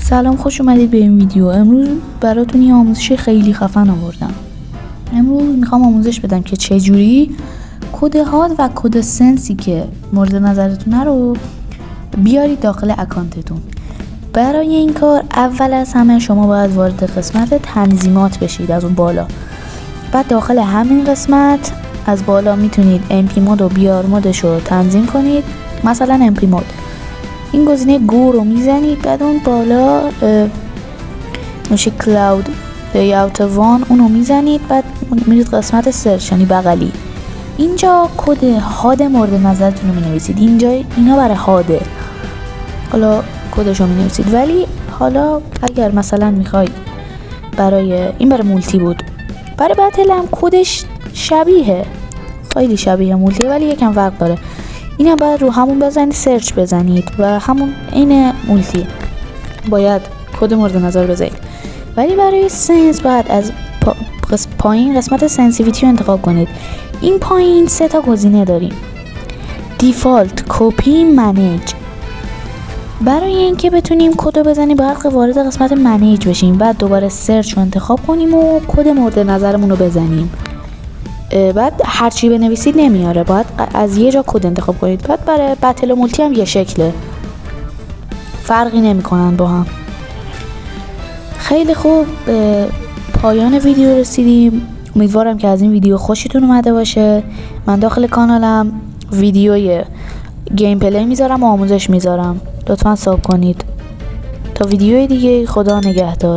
سلام، خوش اومدید به این ویدیو. امروز براتون یه آموزش خیلی خفن آوردم. امروز میخوام آموزش بدم که چجوری کد هاد و کد سنسی که مورد نظرتونه رو بیارید داخل اکانتتون. برای این کار اول از همه شما باید وارد قسمت تنظیمات بشید از اون بالا. بعد داخل همین قسمت از بالا میتونید MP مود و بیار مودش رو تنظیم کنید. مثلا MP مود این گزینه گو رو میزنید، بعد اون بالا میشه کلاود لیاوت وان، اونو میزنید، بعد میرید قسمت سرچ یعنی بغلی. اینجا کد هاد مورد نظرتون رو مینویسید. اینجا اینا برای هاده، حالا کدش رو مینویسید. ولی حالا اگر مثلا میخواید برای مولتی بود، برای بتل هم کدش شبیه، خیلی شبیه مولتی ولی یکم فرق داره. اینا باید رو همون بزنید، سرچ بزنید و همون این مولتی باید کد مورد نظر بزنید. ولی برای سنس باید از پایین قسمت سنسیویتی رو انتخاب کنید. این پایین 3 تا گزینه داریم: دیفالت، کپی، منیج. برای اینکه بتونیم کد رو بزنیم باید وارد قسمت منیج بشیم، بعد دوباره سرچ رو انتخاب کنیم و کد مورد نظرمون رو بزنیم. بعد هرچی بنویسید نمیاره، باید از یه جا کد انتخاب کنید. بعد برای بتل و مولتی هم یه شکله، فرقی نمیکنن با هم. خیلی خوب، پایان ویدیو رسیدیم. امیدوارم که از این ویدیو خوشتون اومده باشه. من داخل کانالم ویدیوی گیم پلی میذارم و آموزش میذارم، لطفا ساب کنید. تا ویدیوی دیگه، خدا نگهدار.